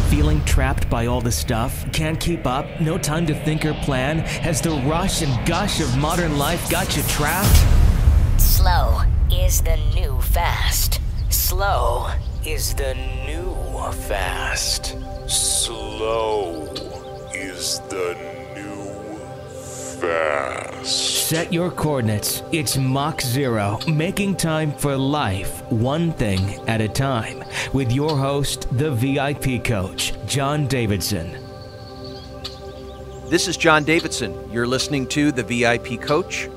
Feeling trapped by all the stuff? Can't keep up? No time to think or plan? Has the rush and gush of modern life got you trapped? Slow is the new fast. Slow is the new fast. Slow is the new fast. Set your coordinates. It's Mach 0, making time for life, one thing at a time, with your host, the VIP coach, John Davidson. This is John Davidson. You're listening to the VIP coach,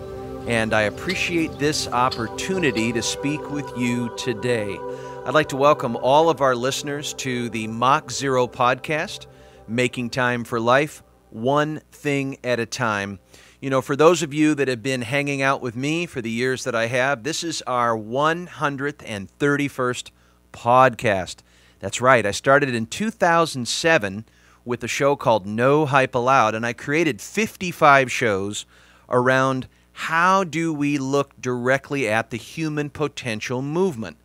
and I appreciate this opportunity to speak with you today. I'd like to welcome all of our listeners to the Mach 0 podcast, Making Time for Life, one thing at a time. You know, for those of you that have been hanging out with me for the years that I have, this is our 131st podcast. That's right. I started in 2007 with a show called No Hype Allowed, and I created 55 shows around how do we look directly at the human potential movement.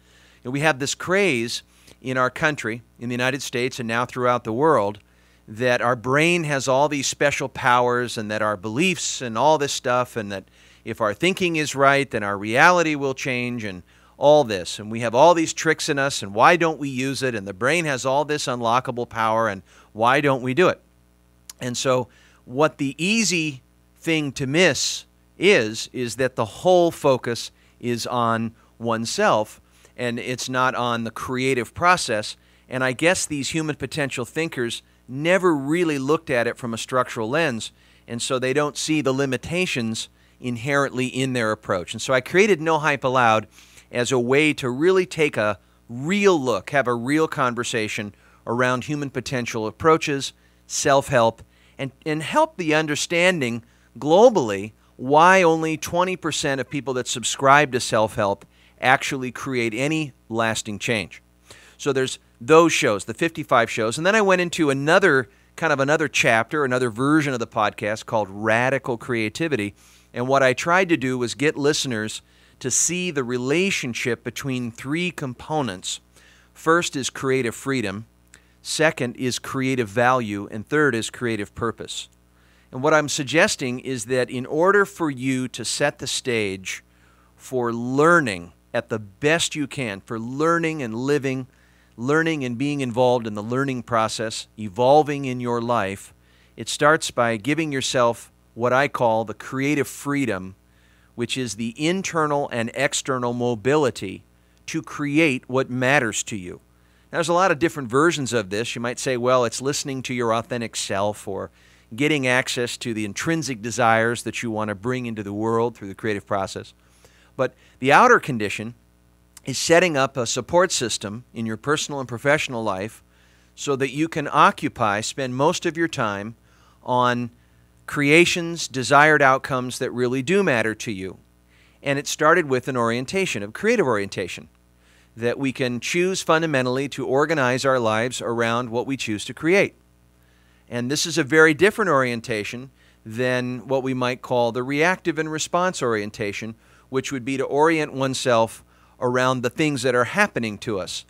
And we have this craze in our country, in the United States, and now throughout the world, that our brain has all these special powers and that our beliefs and all this stuff, and that if our thinking is right, then our reality will change and all this. And we have all these tricks in us, and why don't we use it? And the brain has all this unlockable power, and why don't we do it? And so what the easy thing to miss is that the whole focus is on oneself, and it's not on the creative process. And I guess these human potential thinkers never really looked at it from a structural lens, and so they don't see the limitations inherently in their approach. And so I created No Hype Allowed as a way to really take a real look, have a real conversation around human potential approaches, self-help, and help the understanding globally why only 20% of people that subscribe to self-help actually create any lasting change. So there's those shows, the 55 shows. And then I went into another chapter, another version of the podcast called Radical Creativity. And what I tried to do was get listeners to see the relationship between three components. First is creative freedom. Second is creative value. And third is creative purpose. And what I'm suggesting is that in order for you to set the stage for learning at the best you can, for learning and living, learning and being involved in the learning process, evolving in your life, it starts by giving yourself what I call the creative freedom, which is the internal and external mobility to create what matters to you. Now, there's a lot of different versions of this. You might say, well, it's listening to your authentic self or getting access to the intrinsic desires that you want to bring into the world through the creative process. But the outer condition is setting up a support system in your personal and professional life so that you can spend most of your time on creations, desired outcomes that really do matter to you. And it started with an orientation, a creative orientation, that we can choose fundamentally to organize our lives around what we choose to create. And this is a very different orientation than what we might call the reactive and response orientation, which would be to orient oneself around the things that are happening to us.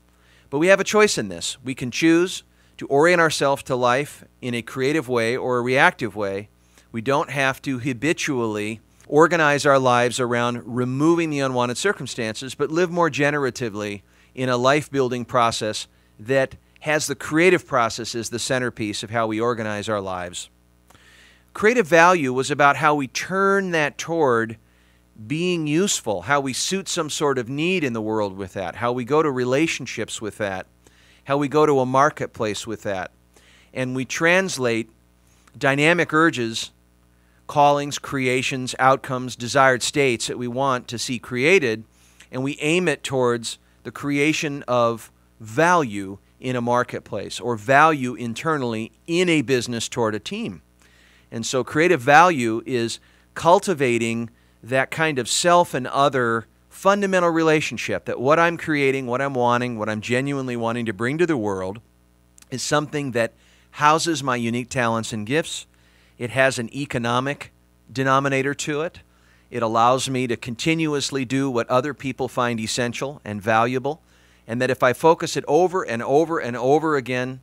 But we have a choice in this. We can choose to orient ourselves to life in a creative way or a reactive way. We don't have to habitually organize our lives around removing the unwanted circumstances, but live more generatively in a life-building process that has the creative process as the centerpiece of how we organize our lives. Creative value was about how we turn that toward being useful, how we suit some sort of need in the world with that, how we go to relationships with that, how we go to a marketplace with that. And we translate dynamic urges, callings, creations, outcomes, desired states that we want to see created, and we aim it towards the creation of value in a marketplace or value internally in a business toward a team. And so creative value is cultivating that kind of self and other fundamental relationship, that what I'm creating, what I'm wanting, what I'm genuinely wanting to bring to the world is something that houses my unique talents and gifts. It has an economic denominator to it. It allows me to continuously do what other people find essential and valuable, and that if I focus it over and over and over again,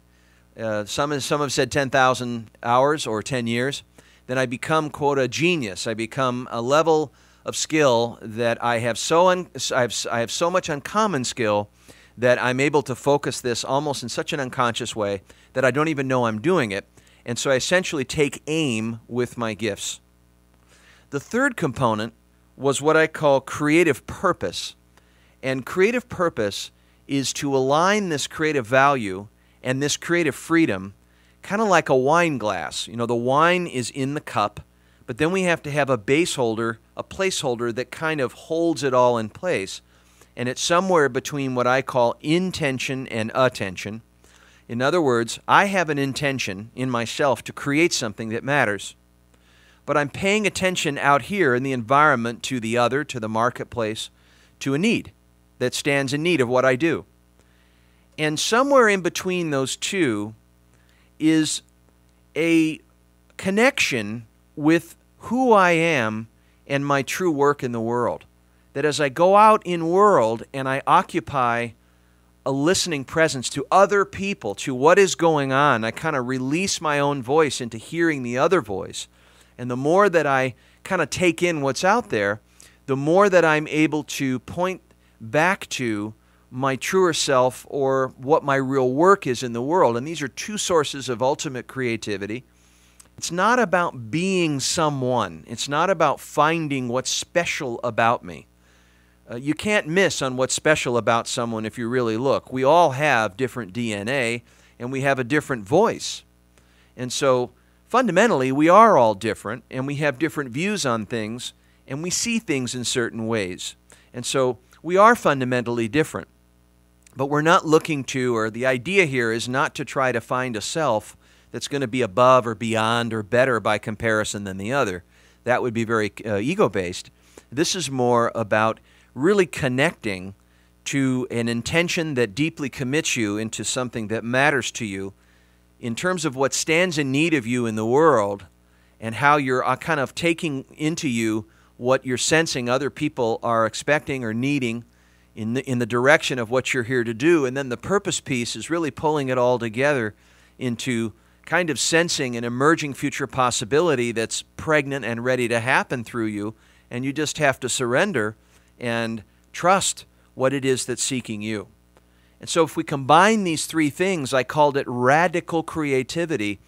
some have said 10,000 hours or 10 years, then I become, quote, a genius. I become a level of skill that I have I have so much uncommon skill that I'm able to focus this almost in such an unconscious way that I don't even know I'm doing it. And so I essentially take aim with my gifts. The third component was what I call creative purpose. And creative purpose is to align this creative value and this creative freedom kind of like a wine glass. You know, the wine is in the cup, but then we have to have a base holder, a placeholder that kind of holds it all in place. And it's somewhere between what I call intention and attention. In other words, I have an intention in myself to create something that matters, but I'm paying attention out here in the environment to the other, to the marketplace, to a need that stands in need of what I do. And somewhere in between those two is a connection with who I am and my true work in the world. That as I go out in world and I occupy a listening presence to other people, to what is going on, I kind of release my own voice into hearing the other voice. And the more that I kind of take in what's out there, the more that I'm able to point back to my truer self or what my real work is in the world. And these are two sources of ultimate creativity. It's not about being someone. It's not about finding what's special about me. You can't miss on what's special about someone if you really look. We all have different DNA, and we have a different voice. And so, fundamentally, we are all different, and we have different views on things, and we see things in certain ways. And so, we are fundamentally different. But we're not looking to, or the idea here is not to try to find a self that's going to be above or beyond or better by comparison than the other. That would be very ego-based. This is more about really connecting to an intention that deeply commits you into something that matters to you in terms of what stands in need of you in the world and how you're kind of taking into you what you're sensing other people are expecting or needing in the direction of what you're here to do. And then the purpose piece is really pulling it all together into kind of sensing an emerging future possibility that's pregnant and ready to happen through you, and you just have to surrender and trust what it is that's seeking you. And so if we combine these three things, I called it radical creativity,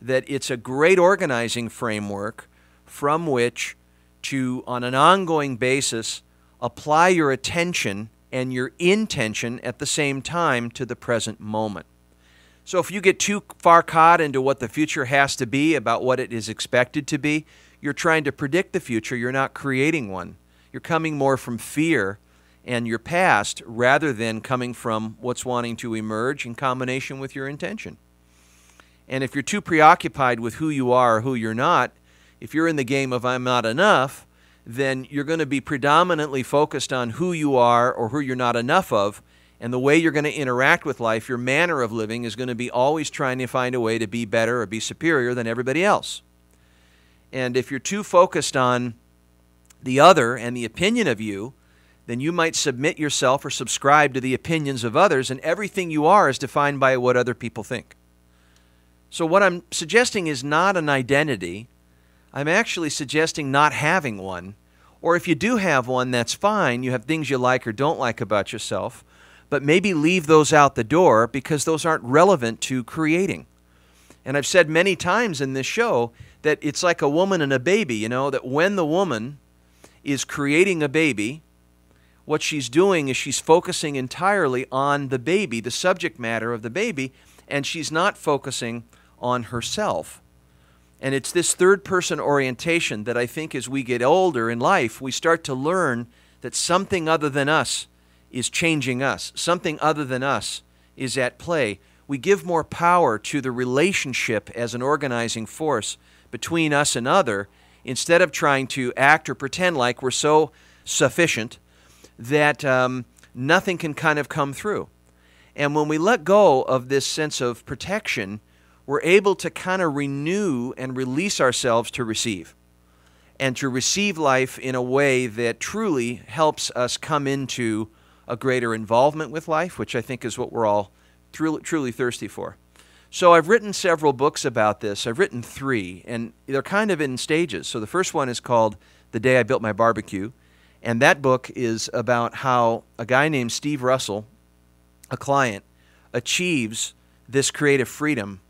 that it's a great organizing framework from which to, on an ongoing basis, apply your attention and your intention at the same time to the present moment. So if you get too far caught into what the future has to be, about what it is expected to be, you're trying to predict the future, you're not creating one. You're coming more from fear and your past rather than coming from what's wanting to emerge in combination with your intention. And if you're too preoccupied with who you are or who you're not, if you're in the game of I'm not enough, then you're going to be predominantly focused on who you are or who you're not enough of. And the way you're going to interact with life, your manner of living, is going to be always trying to find a way to be better or be superior than everybody else. And if you're too focused on the other and the opinion of you, then you might submit yourself or subscribe to the opinions of others, and everything you are is defined by what other people think. So what I'm suggesting is not an identity. I'm actually suggesting not having one. Or if you do have one, that's fine. You have things you like or don't like about yourself, but maybe leave those out the door because those aren't relevant to creating. And I've said many times in this show that it's like a woman and a baby, you know, that when the woman is creating a baby, what she's doing is she's focusing entirely on the baby, the subject matter of the baby, and she's not focusing on herself. And it's this third-person orientation that I think as we get older in life, we start to learn that something other than us is changing us. Something other than us is at play. We give more power to the relationship as an organizing force between us and other, instead of trying to act or pretend like we're so sufficient that nothing can kind of come through. And when we let go of this sense of protection, we're able to kind of renew and release ourselves to receive, and to receive life in a way that truly helps us come into a greater involvement with life, which I think is what we're all truly thirsty for. So I've written several books about this. I've written 3, and they're kind of in stages. So the first one is called The Day I Built My Barbecue, and that book is about how a guy named Steve Russell, a client, achieves this creative freedom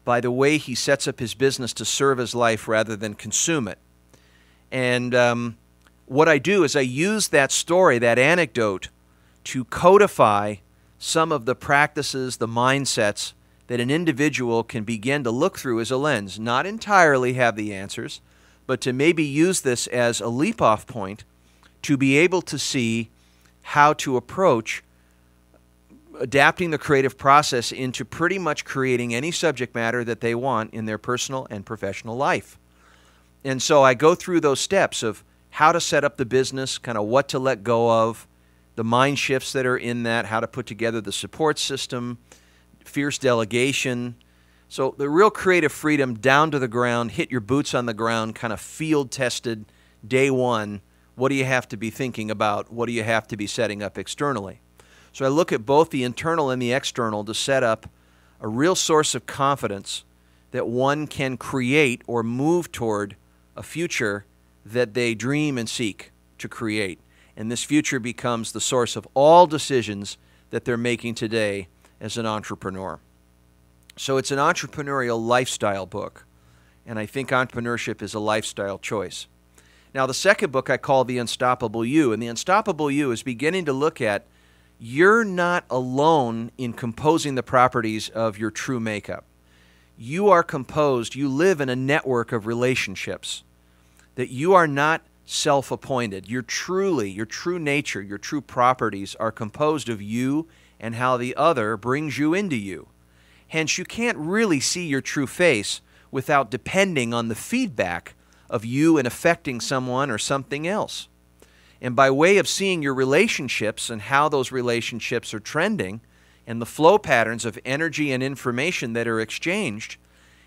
by the way he sets up his business to serve his life rather than consume it. And what I do is I use that story, that anecdote, to codify some of the practices, the mindsets that an individual can begin to look through as a lens. Not entirely have the answers, but to maybe use this as a leap-off point to be able to see how to approach adapting the creative process into pretty much creating any subject matter that they want in their personal and professional life. And so I go through those steps of how to set up the business, kind of what to let go of, the mind shifts that are in that, how to put together the support system, fierce delegation. So the real creative freedom down to the ground, hit your boots on the ground, kind of field tested, day one. What do you have to be thinking about? What do you have to be setting up externally? So I look at both the internal and the external to set up a real source of confidence that one can create or move toward a future that they dream and seek to create. And this future becomes the source of all decisions that they're making today as an entrepreneur. So it's an entrepreneurial lifestyle book, and I think entrepreneurship is a lifestyle choice. Now, the second book I call The Unstoppable You, and The Unstoppable You is beginning to look at you're not alone in composing the properties of your true makeup. You are composed, you live in a network of relationships, that you are not self-appointed. Your true nature, your true properties are composed of you and how the other brings you into you. Hence, you can't really see your true face without depending on the feedback of you and affecting someone or something else. And by way of seeing your relationships and how those relationships are trending and the flow patterns of energy and information that are exchanged,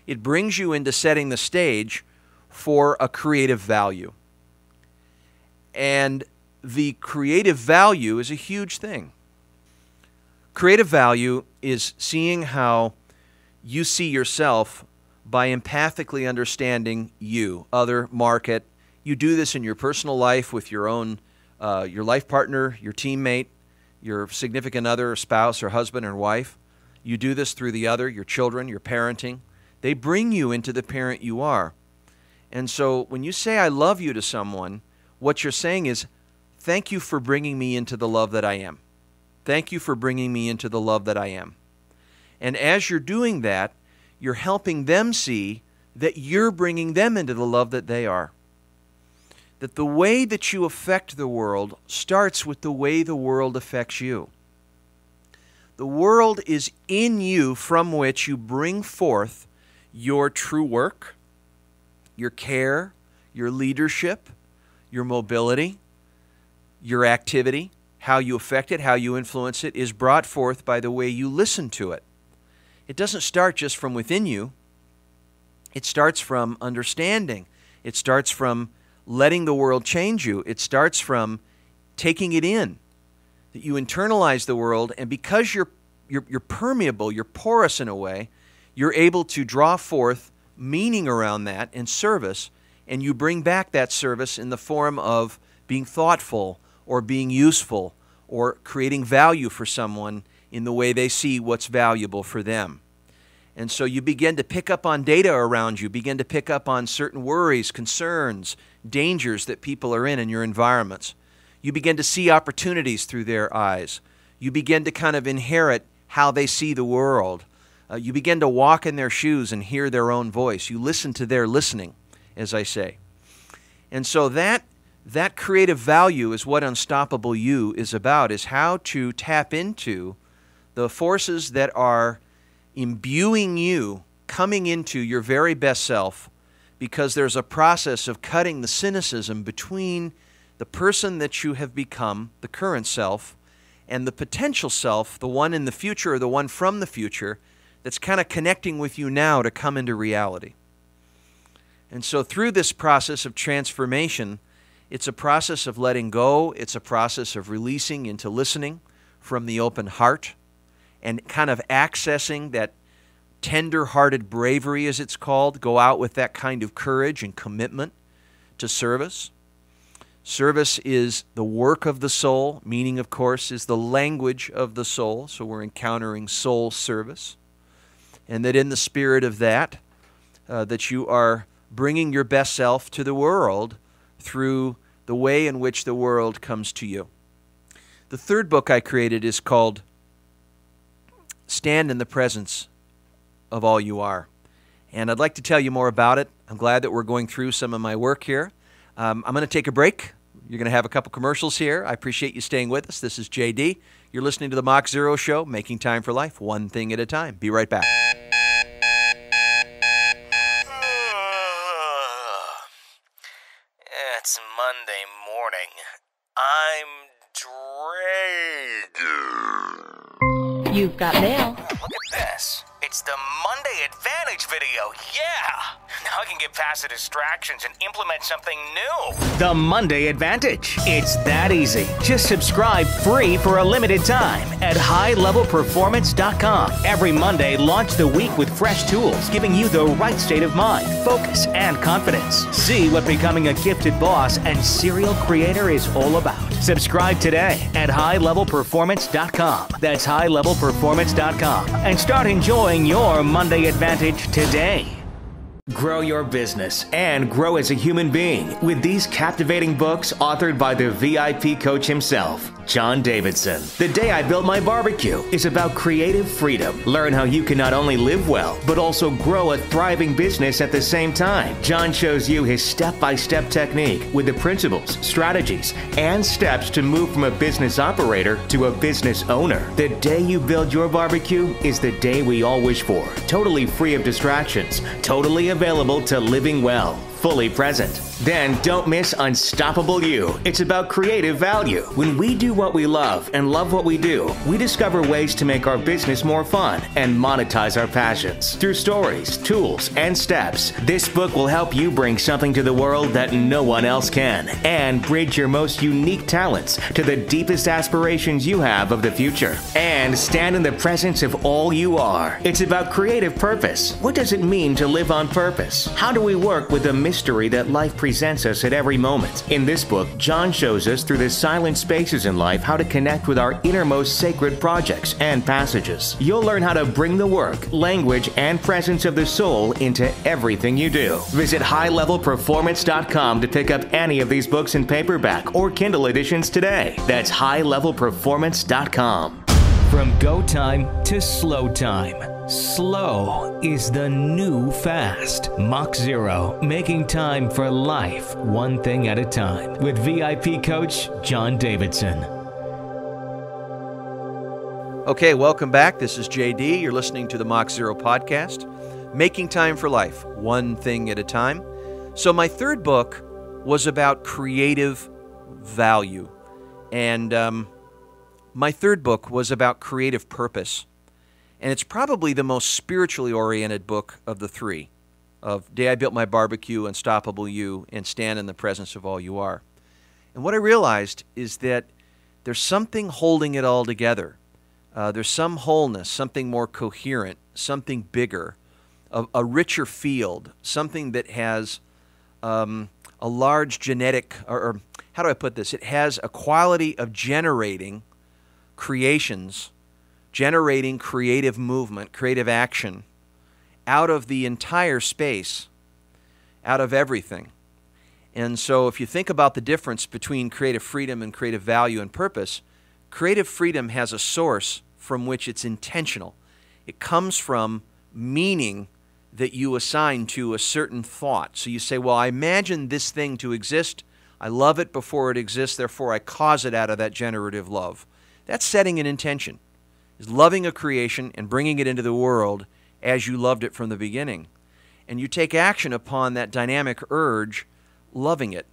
it brings you into setting the stage for a creative value. And the creative value is a huge thing. Creative value is seeing how you see yourself by empathically understanding you, other, market. You do this in your personal life with your own, your life partner, your teammate, your significant other, spouse, or husband or wife. You do this through the other, your children, your parenting. They bring you into the parent you are. And so when you say I love you to someone, what you're saying is, thank you for bringing me into the love that I am. Thank you for bringing me into the love that I am. And as you're doing that, you're helping them see that you're bringing them into the love that they are. That the way that you affect the world starts with the way the world affects you. The world is in you from which you bring forth your true work, your care, your leadership, your mobility, your activity, how you affect it, how you influence it, is brought forth by the way you listen to it. It doesn't start just from within you. It starts from understanding. It starts from letting the world change you. It starts from taking it in, that you internalize the world, and because you're permeable, you're porous in a way, you're able to draw forth meaning around that and service, and you bring back that service in the form of being thoughtful or being useful or creating value for someone in the way they see what's valuable for them. And so you begin to pick up on data around you, begin to pick up on certain worries, concerns, dangers that people are in your environments. You begin to see opportunities through their eyes. You begin to kind of inherit how they see the world. You begin to walk in their shoes and hear their own voice. You listen to their listening, as I say. And so that creative value is what Unstoppable You is about, is how to tap into the forces that are imbuing you, coming into your very best self, because there's a process of cutting the cynicism between the person that you have become, the current self, and the potential self, the one in the future or the one from the future, that's kind of connecting with you now to come into reality. And so through this process of transformation, it's a process of letting go, it's a process of releasing into listening from the open heart, and kind of accessing that tender-hearted bravery, as it's called. Go out with that kind of courage and commitment to service. Service is the work of the soul. Meaning, of course, is the language of the soul. So we're encountering soul service. And that in the spirit of that, that you are bringing your best self to the world through the way in which the world comes to you. The third book I created is called Stand in the Presence of All You Are. And I'd like to tell you more about it. I'm glad that we're going through some of my work here. I'm going to take a break. You're going to have a couple commercials here. I appreciate you staying with us. This is JD. You're listening to the Mach Zero Show, making time for life, one thing at a time. Be right back. It's Monday morning. I'm drained. You've got mail. Look at this. It's the Monday Advantage video. Yeah! Now I can get past the distractions and implement something new. The Monday Advantage. It's that easy. Just subscribe free for a limited time at highlevelperformance.com. Every Monday, launch the week with fresh tools, giving you the right state of mind, focus, and confidence. See what becoming a gifted boss and serial creator is all about. Subscribe today at highlevelperformance.com. That's highlevelperformance.com. And start enjoying your Monday Advantage today. Grow your business and grow as a human being with these captivating books authored by the VIP coach himself, John Davidson. The Day I Built My Barbecue is about creative freedom. Learn how you can not only live well, but also grow a thriving business at the same time. John shows you his step-by-step technique with the principles, strategies, and steps to move from a business operator to a business owner. The Day You Build Your Barbecue is the day we all wish for. Totally free of distractions, totally available to living well, fully present. Then don't miss Unstoppable You. It's about creative value. When we do what we love and love what we do, we discover ways to make our business more fun and monetize our passions. Through stories, tools, and steps, this book will help you bring something to the world that no one else can and bridge your most unique talents to the deepest aspirations you have of the future. And stand in the presence of all you are. It's about creative purpose. What does it mean to live on purpose? How do we work with the mystery that life presents us at every moment? In this book, John shows us through the silent spaces in life how to connect with our innermost sacred projects and passages. You'll learn how to bring the work, language, and presence of the soul into everything you do. Visit highlevelperformance.com to pick up any of these books in paperback or Kindle editions today. That's highlevelperformance.com. From go time to slow time. Slow is the new fast. Mach Zero, making time for life, one thing at a time. With VIP coach John Davidson. Okay, welcome back. This is JD. You're listening to the Mach Zero podcast, making time for life, one thing at a time. So my third book was about creative value. And my third book was about creative purpose. And it's probably the most spiritually oriented book of the three, of Day I Built My Barbecue, Unstoppable You, and Stand in the Presence of All You Are. And what I realized is that there's something holding it all together. There's some wholeness, something more coherent, something bigger, a richer field, something that has a large genetic, or how do I put this? It has a quality of generating creations, generating creative movement, creative action out of the entire space, out of everything. And so if you think about the difference between creative freedom and creative value and purpose, creative freedom has a source from which it's intentional. It comes from meaning that you assign to a certain thought. So you say, well, I imagine this thing to exist. I love it before it exists, therefore I cause it out of that generative love. That's setting an intention. Is loving a creation and bringing it into the world as you loved it from the beginning. And you take action upon that dynamic urge, loving it.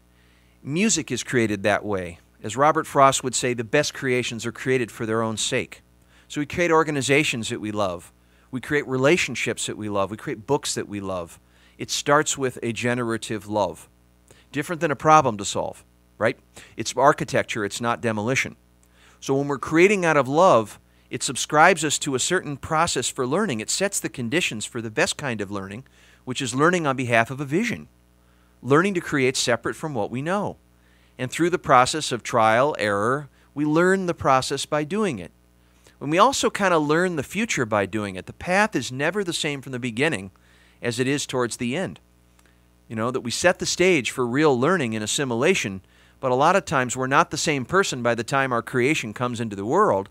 Music is created that way. As Robert Frost would say, the best creations are created for their own sake. So we create organizations that we love. We create relationships that we love. We create books that we love. It starts with a generative love. Different than a problem to solve, right? It's architecture, it's not demolition. So when we're creating out of love, It subscribes us to a certain process for learning. It sets the conditions for the best kind of learning, which is learning on behalf of a vision, learning to create separate from what we know. And through the process of trial, error, we learn the process by doing it. And we also kind of learn the future by doing it. The path is never the same from the beginning as it is towards the end. You know, that we set the stage for real learning and assimilation, but a lot of times we're not the same person by the time our creation comes into the world,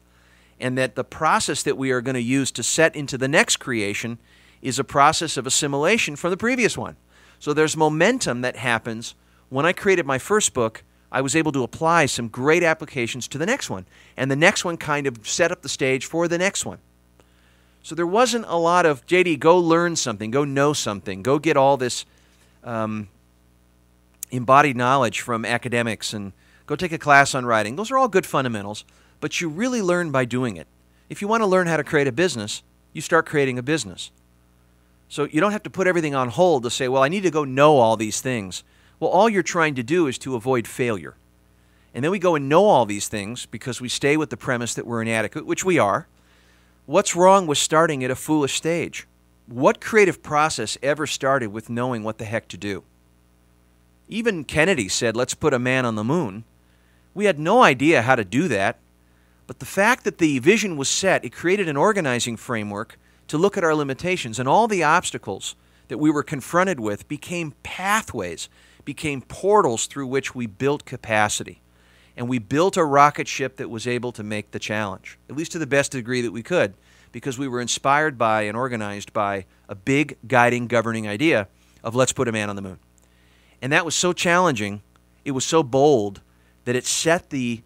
and that the process that we are going to use to set into the next creation is a process of assimilation from the previous one. So there's momentum that happens. When I created my first book, I was able to apply some great applications to the next one, and the next one kind of set up the stage for the next one. So there wasn't a lot of, JD, go learn something, go know something, go get all this embodied knowledge from academics, and go take a class on writing. Those are all good fundamentals, but you really learn by doing it. If you want to learn how to create a business, you start creating a business. So you don't have to put everything on hold to say, well, I need to go know all these things. Well, all you're trying to do is to avoid failure. And then we go and know all these things because we stay with the premise that we're inadequate, which we are. What's wrong with starting at a foolish stage? What creative process ever started with knowing what the heck to do? Even Kennedy said, let's put a man on the moon. We had no idea how to do that. But the fact that the vision was set, it created an organizing framework to look at our limitations, and all the obstacles that we were confronted with became pathways, became portals through which we built capacity. And we built a rocket ship that was able to make the challenge, at least to the best degree that we could, because we were inspired by and organized by a big guiding, governing idea of let's put a man on the moon. And that was so challenging, it was so bold, that it set the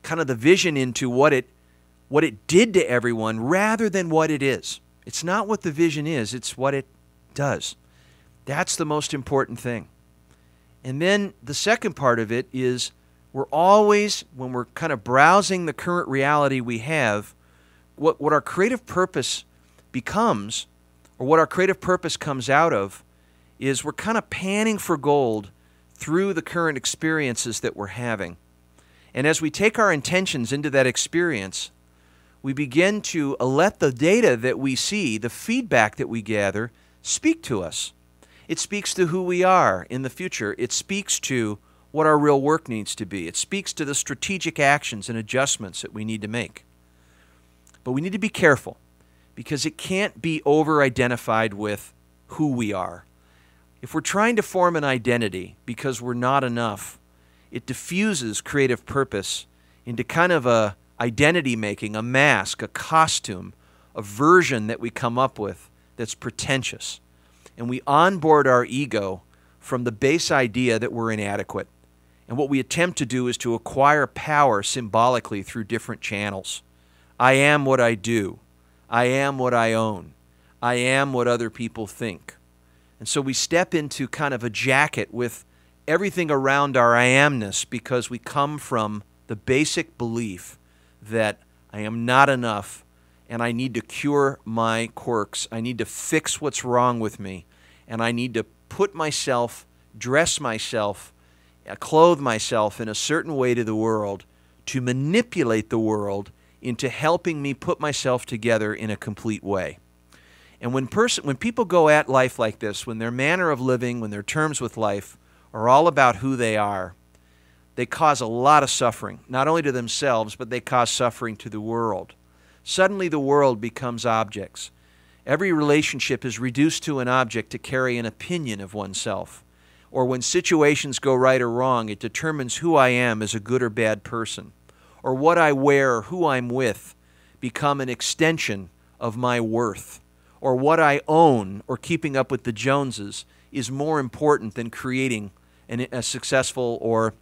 kind of the vision into what it did to everyone rather than what it is. It's not what the vision is, it's what it does. That's the most important thing. And then the second part of it is we're always, when we're kind of browsing the current reality we have, what our creative purpose becomes, or what our creative purpose comes out of, is we're kind of panning for gold through the current experiences that we're having. And as we take our intentions into that experience, we begin to let the data that we see, the feedback that we gather, speak to us. It speaks to who we are in the future. It speaks to what our real work needs to be. It speaks to the strategic actions and adjustments that we need to make. But we need to be careful, because it can't be over-identified with who we are. If we're trying to form an identity because we're not enough, it diffuses creative purpose into kind of a identity making, a mask, a costume, a version that we come up with that's pretentious. And we onboard our ego from the base idea that we're inadequate. And what we attempt to do is to acquire power symbolically through different channels. I am what I do. I am what I own. I am what other people think. And so we step into kind of a jacket with everything around our I amness, because we come from the basic belief that I am not enough and I need to cure my quirks. I need to fix what's wrong with me, and I need to put myself, dress myself, clothe myself in a certain way to the world to manipulate the world into helping me put myself together in a complete way. And when people go at life like this, when their manner of living, when their terms with life are all about who they are, they cause a lot of suffering, not only to themselves, but they cause suffering to the world. Suddenly the world becomes objects. Every relationship is reduced to an object to carry an opinion of oneself. Or when situations go right or wrong, it determines who I am as a good or bad person. Or what I wear or who I'm with become an extension of my worth. Or what I own or keeping up with the Joneses is more important than creating a successful or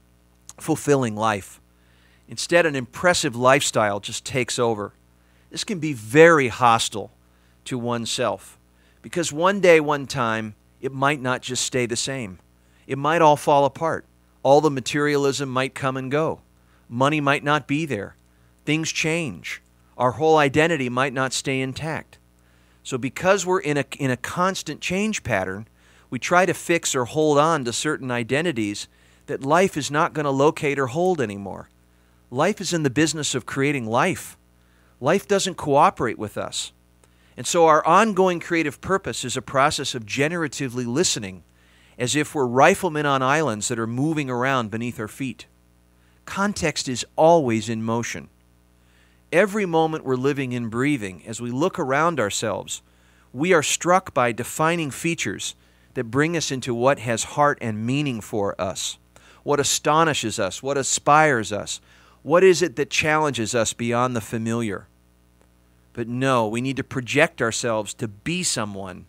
fulfilling life. Instead, an impressive lifestyle just takes over. This can be very hostile to oneself, because one day, one time, it might not just stay the same. It might all fall apart. All the materialism might come and go. Money might not be there. Things change. Our whole identity might not stay intact. So because we're in a constant change pattern, we try to fix or hold on to certain identities that life is not going to locate or hold anymore. Life is in the business of creating life. Life doesn't cooperate with us. And so our ongoing creative purpose is a process of generatively listening, as if we're riflemen on islands that are moving around beneath our feet. Context is always in motion. Every moment we're living and breathing, as we look around ourselves, we are struck by defining features that bring us into what has heart and meaning for us, what astonishes us, what inspires us, what is it that challenges us beyond the familiar. But no, we need to project ourselves to be someone.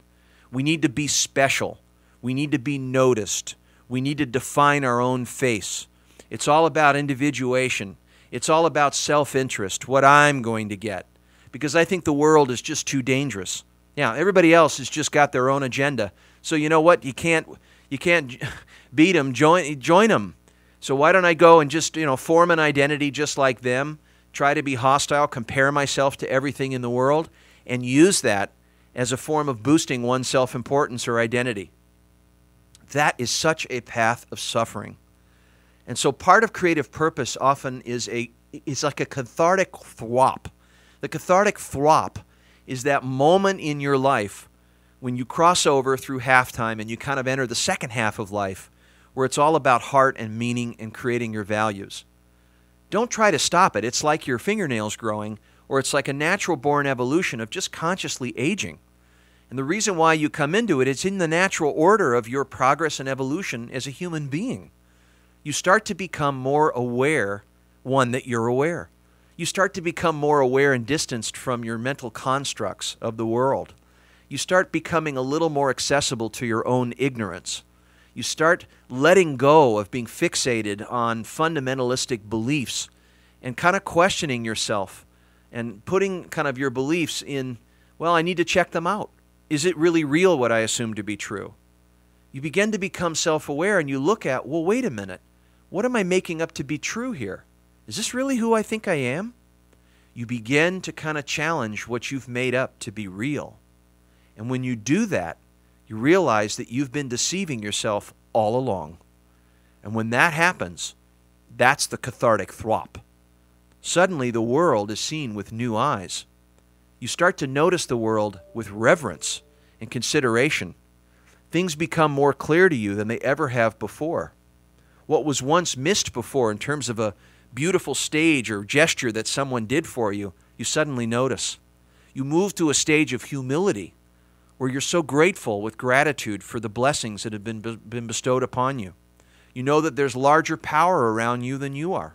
We need to be special. We need to be noticed. We need to define our own face. It's all about individuation. It's all about self-interest, what I'm going to get. Because I think the world is just too dangerous. Yeah, everybody else has just got their own agenda. So you know what? You can't beat them, join them. So why don't I go and just, form an identity just like them, try to be hostile, compare myself to everything in the world, and use that as a form of boosting one's self-importance or identity. That is such a path of suffering. And so part of creative purpose often is like a cathartic thwop. The cathartic thwop is that moment in your life when you cross over through halftime and you kind of enter the second half of life where it's all about heart and meaning and creating your values. Don't try to stop it. It's like your fingernails growing, or it's like a natural-born evolution of just consciously aging. And the reason why you come into it is in the natural order of your progress and evolution as a human being. You start to become more aware, one, that you're aware. You start to become more aware and distanced from your mental constructs of the world. You start becoming a little more accessible to your own ignorance. You start letting go of being fixated on fundamentalistic beliefs and kind of questioning yourself and putting kind of your beliefs in, well, I need to check them out. Is it really real what I assume to be true? You begin to become self-aware and you look at, well, wait a minute. What am I making up to be true here? Is this really who I think I am? You begin to kind of challenge what you've made up to be real. And when you do that, you realize that you've been deceiving yourself all along. And when that happens, that's the cathartic thwop. Suddenly the world is seen with new eyes. You start to notice the world with reverence and consideration. Things become more clear to you than they ever have before. What was once missed before in terms of a beautiful stage or gesture that someone did for you, you suddenly notice. You move to a stage of humility where you're so grateful with gratitude for the blessings that have been bestowed upon you. You know that there's larger power around you than you are.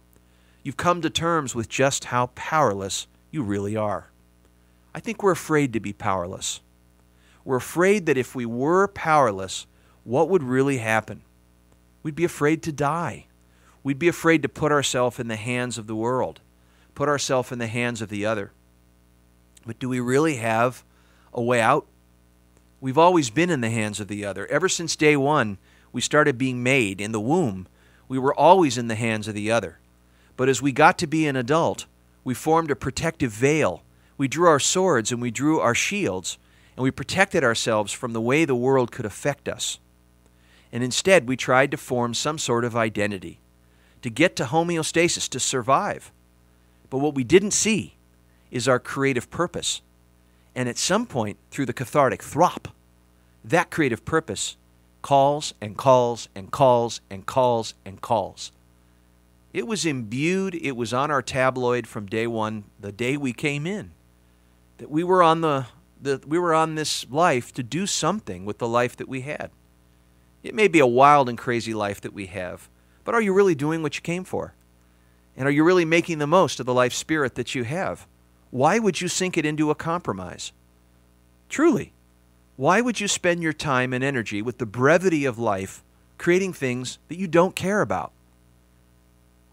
You've come to terms with just how powerless you really are. I think we're afraid to be powerless. We're afraid that if we were powerless, what would really happen? We'd be afraid to die. We'd be afraid to put ourselves in the hands of the world, put ourselves in the hands of the other. But do we really have a way out? We've always been in the hands of the other. Ever since day one, we started being made in the womb. We were always in the hands of the other. But as we got to be an adult, we formed a protective veil. We drew our swords and we drew our shields, and we protected ourselves from the way the world could affect us. And instead, we tried to form some sort of identity, to get to homeostasis, to survive. But what we didn't see is our creative purpose. And at some point, through the cathartic thwop, that creative purpose calls and calls and calls and calls and calls. It was imbued, it was on our tabloid from day one, the day we came in, that we were on we were on this life to do something with the life that we had. It may be a wild and crazy life that we have, but are you really doing what you came for? And are you really making the most of the life spirit that you have? Why would you sink it into a compromise? Truly, why would you spend your time and energy with the brevity of life creating things that you don't care about?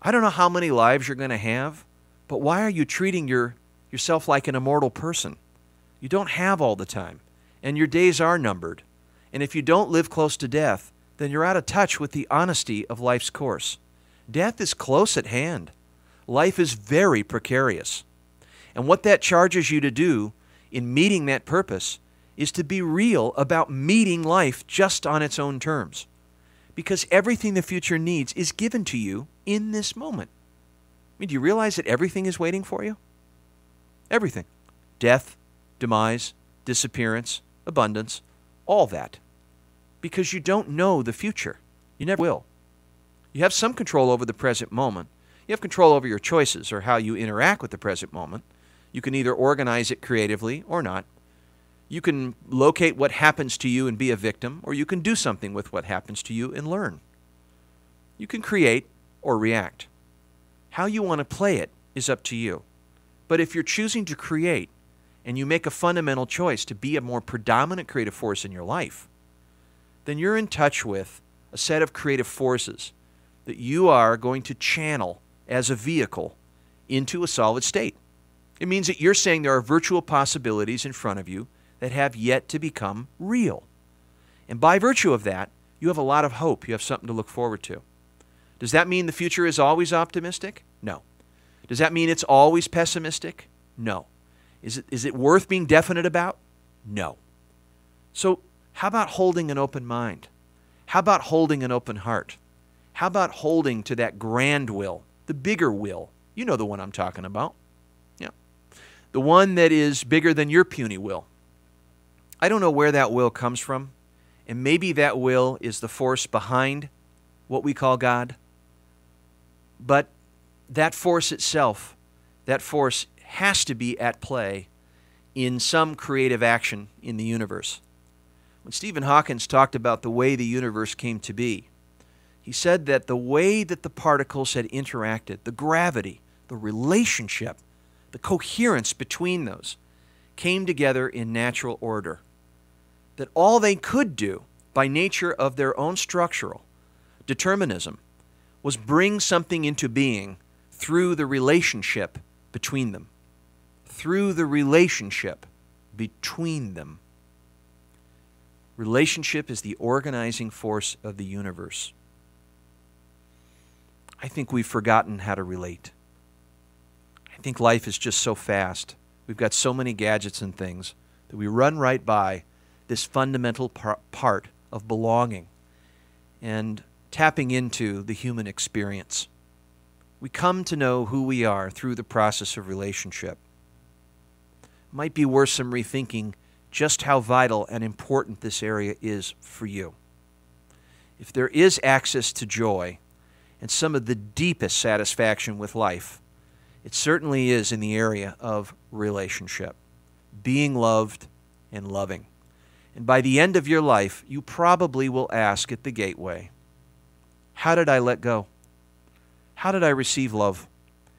I don't know how many lives you're going to have, but why are you treating yourself like an immortal person? You don't have all the time, and your days are numbered. And if you don't live close to death, then you're out of touch with the honesty of life's course. Death is close at hand. Life is very precarious. And what that charges you to do in meeting that purpose is to be real about meeting life just on its own terms. Because everything the future needs is given to you in this moment. I mean, do you realize that everything is waiting for you? Everything. Death, demise, disappearance, abundance, all that. Because you don't know the future. You never will. You have some control over the present moment. You have control over your choices or how you interact with the present moment. You can either organize it creatively or not. You can locate what happens to you and be a victim, or you can do something with what happens to you and learn. You can create or react. How you want to play it is up to you. But if you're choosing to create and you make a fundamental choice to be a more predominant creative force in your life, then you're in touch with a set of creative forces that you are going to channel as a vehicle into a solid state. It means that you're saying there are virtual possibilities in front of you that have yet to become real. And by virtue of that, you have a lot of hope. You have something to look forward to. Does that mean the future is always optimistic? No. Does that mean it's always pessimistic? No. Is it worth being definite about? No. So how about holding an open mind? How about holding an open heart? How about holding to that grand will, the bigger will? You know the one I'm talking about. Yeah. The one that is bigger than your puny will. I don't know where that will comes from, and maybe that will is the force behind what we call God. But that force itself, that force has to be at play in some creative action in the universe. When Stephen Hawking talked about the way the universe came to be, he said that the way that the particles had interacted, the gravity, the relationship, the coherence between those, came together in natural order. That all they could do, by nature of their own structural determinism, was bring something into being through the relationship between them. Through the relationship between them. Relationship is the organizing force of the universe. I think we've forgotten how to relate. I think life is just so fast. We've got so many gadgets and things that we run right by this fundamental part of belonging and tapping into the human experience. We come to know who we are through the process of relationship. It might be worth some rethinking just how vital and important this area is for you. If there is access to joy and some of the deepest satisfaction with life, it certainly is in the area of relationship, being loved and loving. And by the end of your life, you probably will ask at the gateway, how did I let go? How did I receive love?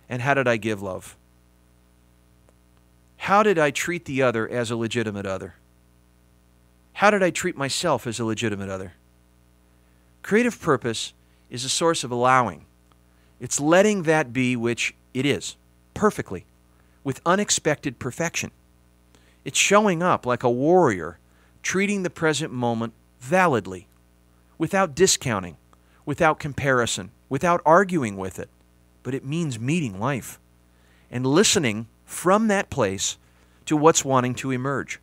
And how did I give love? How did I treat the other as a legitimate other? How did I treat myself as a legitimate other? Creative purpose is a source of allowing. It's letting that be which it is, perfectly, with unexpected perfection. It's showing up like a warrior, treating the present moment validly, without discounting, without comparison, without arguing with it. But it means meeting life and listening from that place to what's wanting to emerge.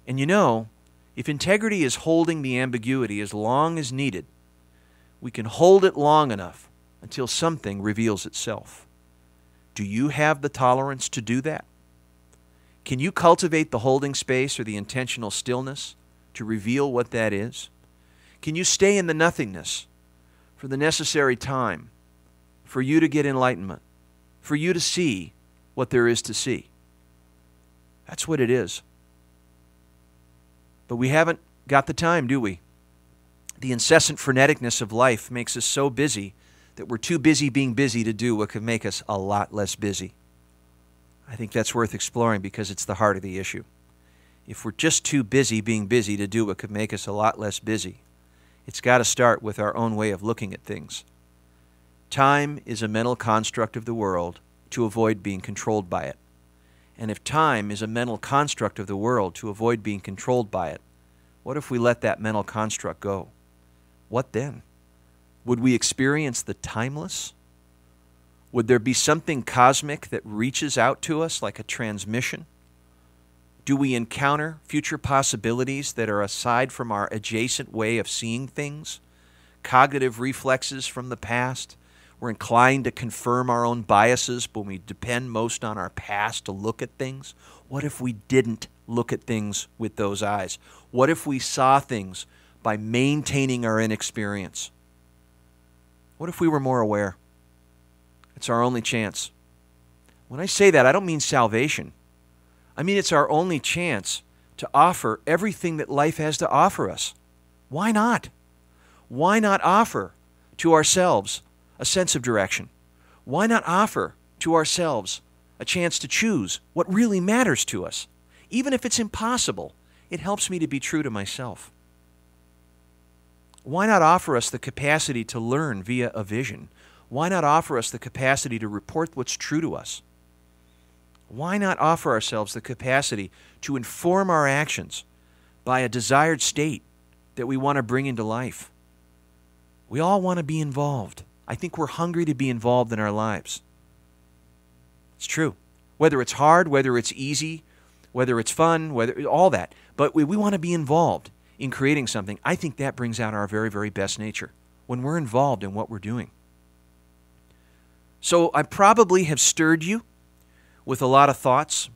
And you know, if integrity is holding the ambiguity as long as needed, we can hold it long enough until something reveals itself. Do you have the tolerance to do that? Can you cultivate the holding space or the intentional stillness to reveal what that is? Can you stay in the nothingness for the necessary time for you to get enlightenment, for you to see what there is to see? That's what it is. But we haven't got the time, do we? The incessant freneticness of life makes us so busy that we're too busy being busy to do what could make us a lot less busy. I think that's worth exploring because it's the heart of the issue. If we're just too busy being busy to do what could make us a lot less busy, it's got to start with our own way of looking at things. Time is a mental construct of the world to avoid being controlled by it. And if time is a mental construct of the world to avoid being controlled by it, what if we let that mental construct go? What then? Would we experience the timeless? Would there be something cosmic that reaches out to us like a transmission? Do we encounter future possibilities that are aside from our adjacent way of seeing things? Cognitive reflexes from the past? We're inclined to confirm our own biases, but we depend most on our past to look at things. What if we didn't look at things with those eyes? What if we saw things by maintaining our inexperience? What if we were more aware? It's our only chance. When I say that, I don't mean salvation. I mean it's our only chance to offer everything that life has to offer us. Why not? Why not offer to ourselves a sense of direction? Why not offer to ourselves a chance to choose what really matters to us? Even if it's impossible, it helps me to be true to myself. Why not offer us the capacity to learn via a vision? Why not offer us the capacity to report what's true to us? Why not offer ourselves the capacity to inform our actions by a desired state that we want to bring into life? We all want to be involved. I think we're hungry to be involved in our lives. It's true. Whether it's hard, whether it's easy, whether it's fun, whether all that. But we want to be involved in creating something. I think that brings out our very, very best nature when we're involved in what we're doing. So I probably have stirred you with a lot of thoughts.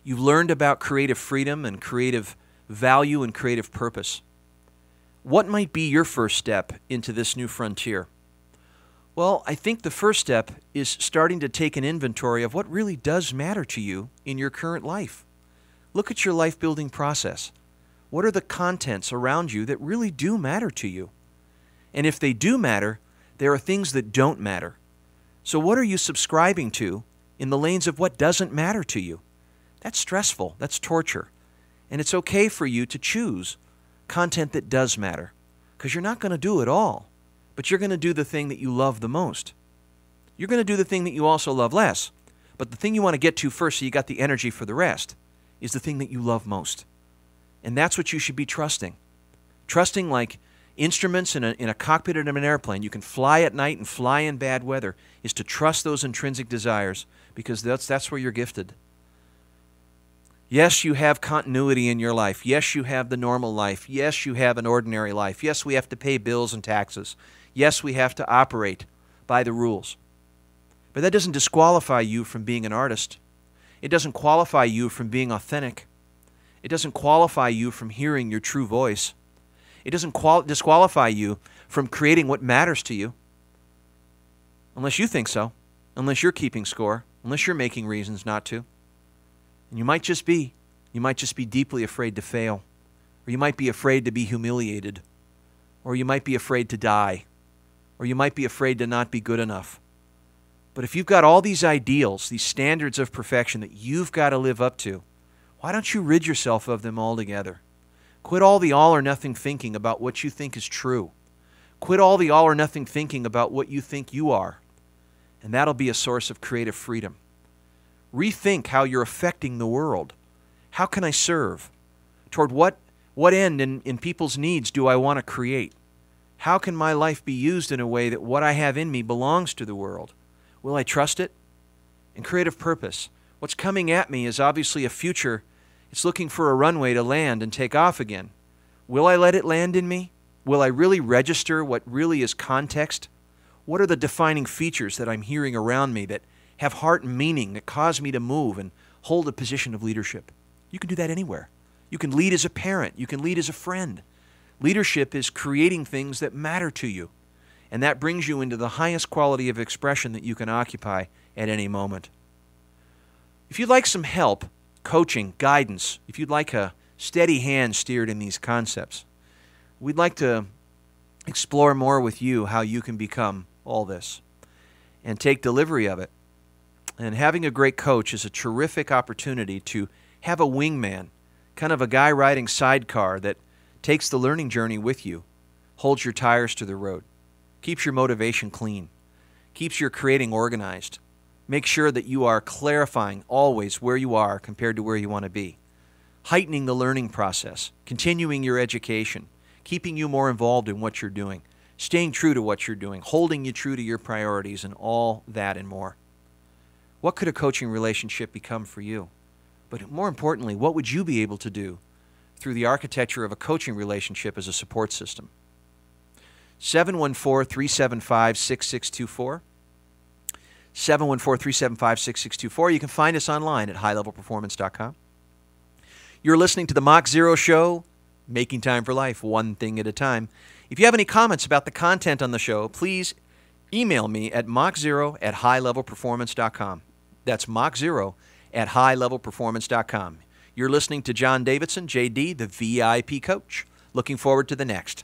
You've learned about creative freedom and creative value and creative purpose. What might be your first step into this new frontier? Well, I think the first step is starting to take an inventory of what really does matter to you in your current life. Look at your life-building process. What are the contents around you that really do matter to you? And if they do matter, there are things that don't matter. So what are you subscribing to in the lanes of what doesn't matter to you? That's stressful. That's torture. And it's okay for you to choose content that does matter, because you're not going to do it all, but you're going to do the thing that you love the most. You're going to do the thing that you also love less, but the thing you want to get to first so you got the energy for the rest is the thing that you love most. And that's what you should be trusting. Trusting like instruments in a cockpit of an airplane. You can fly at night and fly in bad weather, is to trust those intrinsic desires, because that's where you're gifted. Yes, you have continuity in your life. Yes, you have the normal life. Yes, you have an ordinary life. Yes, we have to pay bills and taxes. Yes, we have to operate by the rules. But that doesn't disqualify you from being an artist. It doesn't qualify you from being authentic. It doesn't qualify you from hearing your true voice. It doesn't disqualify you from creating what matters to you. Unless you think so. Unless you're keeping score. Unless you're making reasons not to. And you might just be deeply afraid to fail. Or you might be afraid to be humiliated. Or you might be afraid to die. Or you might be afraid to not be good enough. But if you've got all these ideals, these standards of perfection that you've got to live up to, why don't you rid yourself of them altogether? Quit all the all or nothing thinking about what you think is true. Quit all the all or nothing thinking about what you think you are. And that'll be a source of creative freedom. Rethink how you're affecting the world. How can I serve? Toward what end in people's needs do I want to create? How can my life be used in a way that what I have in me belongs to the world? Will I trust it? And creative purpose. What's coming at me is obviously a future. It's looking for a runway to land and take off again. Will I let it land in me? Will I really register what really is context? What are the defining features that I'm hearing around me that have heart and meaning, that cause me to move and hold a position of leadership? You can do that anywhere. You can lead as a parent. You can lead as a friend. Leadership is creating things that matter to you. And that brings you into the highest quality of expression that you can occupy at any moment. If you'd like some help, coaching, guidance, if you'd like a steady hand steered in these concepts, we'd like to explore more with you how you can become all this and take delivery of it. And having a great coach is a terrific opportunity to have a wingman, kind of a guy riding sidecar that takes the learning journey with you, holds your tires to the road, keeps your motivation clean, keeps your creating organized, makes sure that you are clarifying always where you are compared to where you want to be, heightening the learning process, continuing your education, keeping you more involved in what you're doing, staying true to what you're doing, holding you true to your priorities, and all that and more. What could a coaching relationship become for you? But more importantly, what would you be able to do through the architecture of a coaching relationship as a support system? 714-375-6624. 714-375-6624. You can find us online at highlevelperformance.com. You're listening to the Mach Zero Show, making time for life, one thing at a time. If you have any comments about the content on the show, please email me at mach0@highlevelperformance.com. That's mach0@highlevelperformance.com. You're listening to John Davidson, JD, the VIP coach. Looking forward to the next.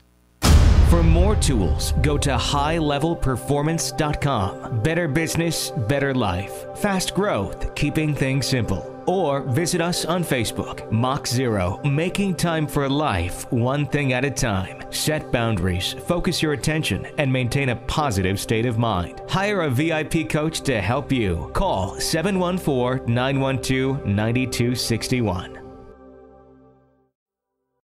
For more tools, go to highlevelperformance.com. Better business, better life. Fast growth, keeping things simple. Or visit us on Facebook. Mach Zero, making time for life, one thing at a time. Set boundaries, focus your attention, and maintain a positive state of mind. Hire a VIP coach to help you. Call 714-912-9261.